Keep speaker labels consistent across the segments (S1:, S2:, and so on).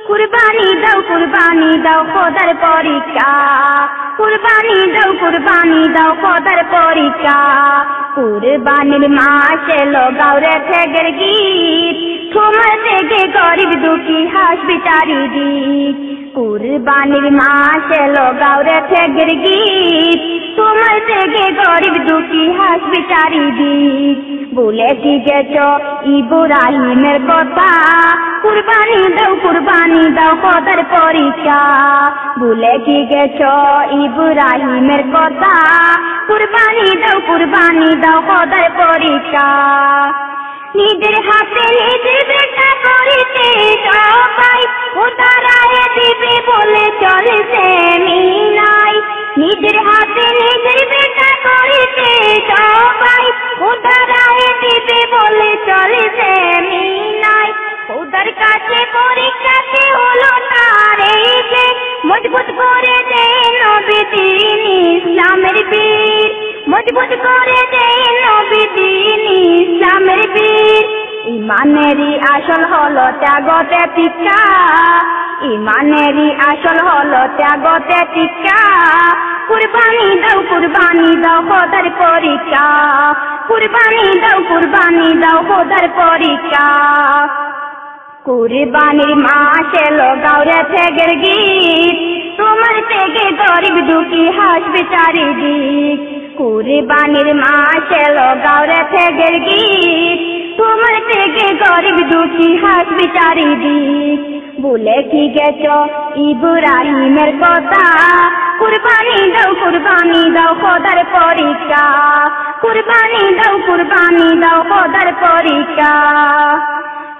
S1: কুরবানি দাও খোদার পরীক্ষা, কুরবানি দাও খোদার পরীক্ষা। কুরবানির মাস এলো গাওরে ঠেগের গীত, তোমার থেকে গরিব দুঃখী হাসবে চারিদিক। কুরবানির মাস এলো গাওরে ঠেগের গীত, তোমার থেকে গরিব দুঃখী হাসবে চারিদিক। ভুলে কি গেছ ইব্রাহিমের কথা, কুরবানি দাও খোদার পরীক্ষা। ভুলে কি গেছ ইব্রাহিমের কথা, কুরবানি দাও খোদার পরীক্ষা। নিজের হাতে নিজের বেটা করিতে সবাই, খোদারায় দিবে বলে চলেছে মিনাই। নিজের হাতে নিজের বেটা করিতে সবাই, খোদারায় দিবে বলে চলেছে মিনাই। খোদার কাছে পরীক্ষাতে হলো তার এই যে, মজবুত করে দে নবী দ্বীন ইসলামের বীর, মজবুত করে দে নবী দ্বীন ইসলামের বীর। ইমানেরই আসল হলো ত্যাগতে টিকা, ইমানেরই আসল হলো ত্যাগতে টিকা। কুরবানি দাও খোদার পরীক্ষা, কুরবানি দাও খোদার পরীক্ষা। কুরবানির মাস এলো গাওরে ঠেগের গীত, তোমার থেকে গরিব দুঃখী হাসবে চারিদিক। কুরবানির মাস এলো গাওরে ঠেগের গীত, তোমার থেকে গরিব দুঃখী হাসবে চারিদিক। ভুলে কি গেছ ইব্রাহিমের কথা, কুরবানি দাও খোদার পরীক্ষা, কুরবানি দাও খোদার পরীক্ষা।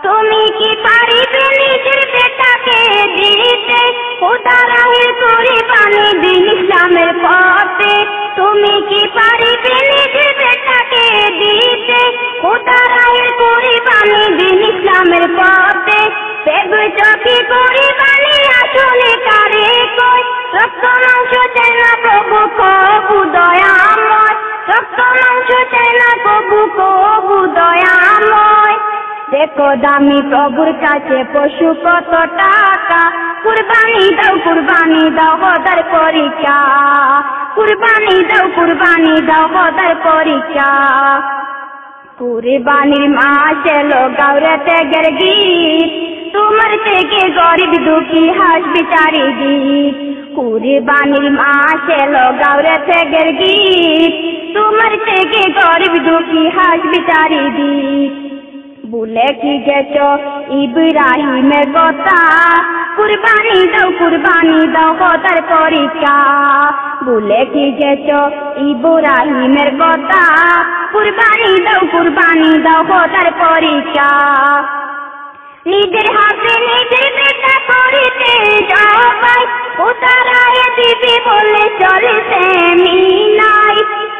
S1: তুমি কি পারিবে নিজের বেটাকে দিতে, খোদারাহের কুরবানি দিন ইসলামের পথে। তুমি কি পারিবে নিজের বেটাকে দিতে, খোদারাহের কুরবানি দিন ইসলামের পথে। ভেবেছ কি কুরবানি আসলে কারে কয়, রক্ত মাংস চাই না প্রভু কবু দয়াময়, রক্ত মাংস চাই না কবু দয়াময়। দেখো দামি প্রভুর কাছে পশু কত টাকা, কুরবানি দাও খোদার পরীক্ষা, কুরবানি দাও খোদার পরীক্ষা। কুরবানির মাস এলো গাওরে ত্যাগের গীত, তোমার থেকে গরিব দুঃখী হাসবে চারিদিক। কুরবানির মাস এলো গাওরে ত্যাগের গীত, তোমার থেকে গরিব দুঃখী হাসবে চারিদিক। ভুলে কি গেছ ইব্রাহিমের কথা, কুরবানি দাও খোদার পরীক্ষা। ভুলে কি গেছ ইব্রাহিমের কথা, কুরবানি দাও খোদার পরীক্ষা। নিজের হাতে নিজের বেটা করিতে সবাই, খোদারায় দিবে বলে চলেছে মিনাই।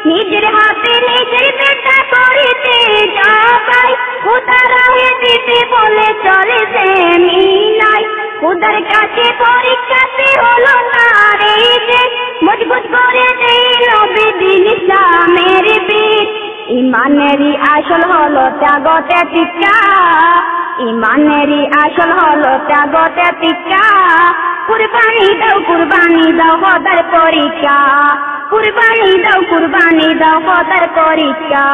S1: নিজের হাতে নিজের বেটা করিতে সবাই, খোদারায় দিবে বলে চলেছে মিনাই। খোদার কাছে পরীক্ষাতে হলো তার এই যে, মজবুত করে দে নবী দ্বীন ইসলামের বীর। ইমানেরই আসল হলো ত্যাগতে টিকা, ইমানেরই আসল হলো ত্যাগতে টিকা। কুরবানি দাও খোদার পরীক্ষা, কুরবানি দাও খোদার পরীক্ষা।